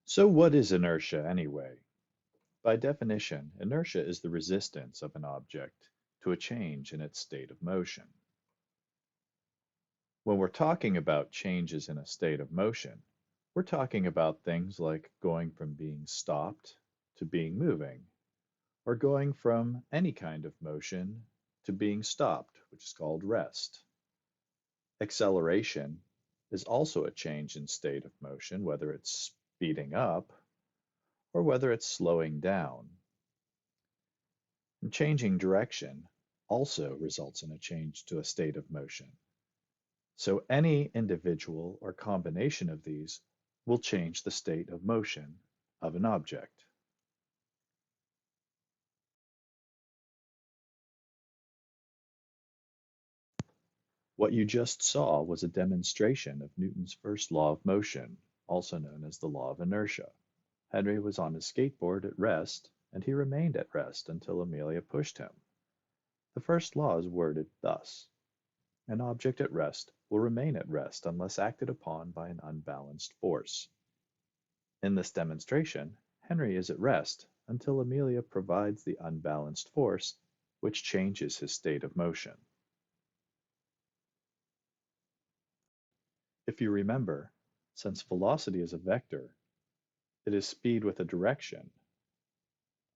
So what is inertia anyway? By definition, inertia is the resistance of an object to a change in its state of motion. When we're talking about changes in a state of motion, we're talking about things like going from being stopped to being moving, or going from any kind of motion to being stopped, which is called rest. Acceleration is also a change in state of motion, whether it's speeding up or whether it's slowing down. And changing direction also results in a change to a state of motion. So any individual or combination of these will change the state of motion of an object. What you just saw was a demonstration of Newton's first law of motion, also known as the law of inertia. Henry was on his skateboard at rest, and he remained at rest until Amelia pushed him. The first law is worded thus: an object at rest will remain at rest unless acted upon by an unbalanced force. In this demonstration, Henry is at rest until Amelia provides the unbalanced force, which changes his state of motion. If you remember, since velocity is a vector, it is speed with a direction.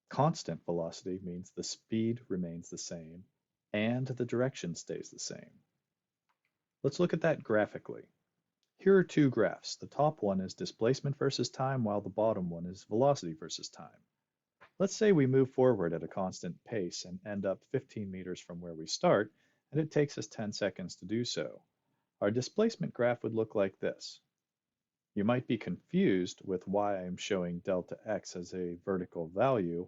Constant velocity means the speed remains the same and the direction stays the same. Let's look at that graphically. Here are two graphs. The top one is displacement versus time, while the bottom one is velocity versus time. Let's say we move forward at a constant pace and end up 15 meters from where we start, and it takes us 10 seconds to do so. Our displacement graph would look like this. You might be confused with why I'm showing delta x as a vertical value,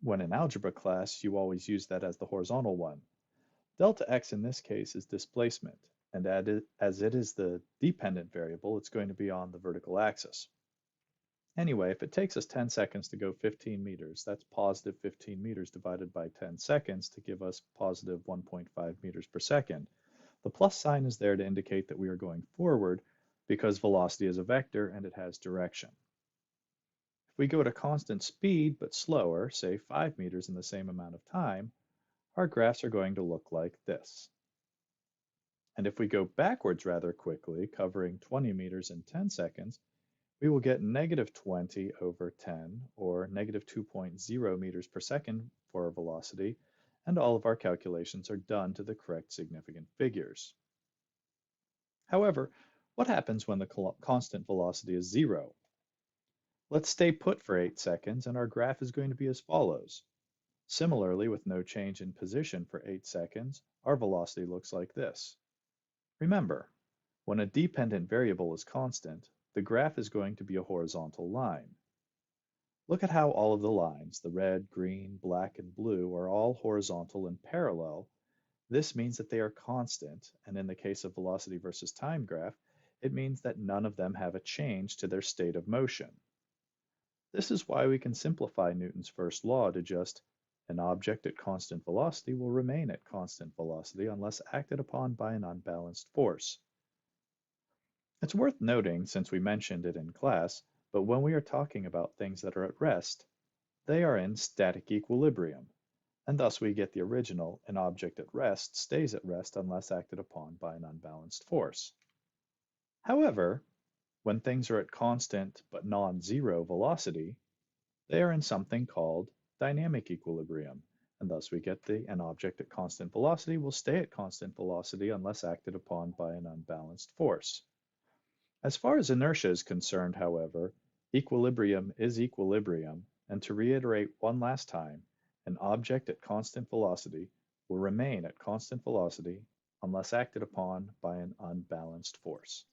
when in algebra class you always use that as the horizontal one. Delta x in this case is displacement, and as it is the dependent variable, it's going to be on the vertical axis. Anyway, if it takes us 10 seconds to go 15 meters, that's positive 15 meters divided by 10 seconds to give us positive 1.5 meters per second. The plus sign is there to indicate that we are going forward because velocity is a vector and it has direction. If we go at a constant speed but slower, say 5 meters in the same amount of time, our graphs are going to look like this. And if we go backwards rather quickly, covering 20 meters in 10 seconds, we will get negative 20 over 10, or negative 2.0 meters per second for our velocity, and all of our calculations are done to the correct significant figures. However, what happens when the constant velocity is zero? Let's stay put for 8 seconds, and our graph is going to be as follows. Similarly, with no change in position for 8 seconds, our velocity looks like this. Remember, when a dependent variable is constant, the graph is going to be a horizontal line. Look at how all of the lines, the red, green, black, and blue, are all horizontal and parallel. This means that they are constant, and in the case of velocity versus time graph, it means that none of them have a change to their state of motion. This is why we can simplify Newton's first law to just an object at constant velocity will remain at constant velocity unless acted upon by an unbalanced force. It's worth noting, since we mentioned it in class, but when we are talking about things that are at rest, they are in static equilibrium, and thus we get the original, an object at rest stays at rest unless acted upon by an unbalanced force. However, when things are at constant but non-zero velocity, they are in something called dynamic equilibrium, and thus we get an object at constant velocity will stay at constant velocity unless acted upon by an unbalanced force. As far as inertia is concerned, however, equilibrium is equilibrium, and to reiterate one last time, an object at constant velocity will remain at constant velocity unless acted upon by an unbalanced force.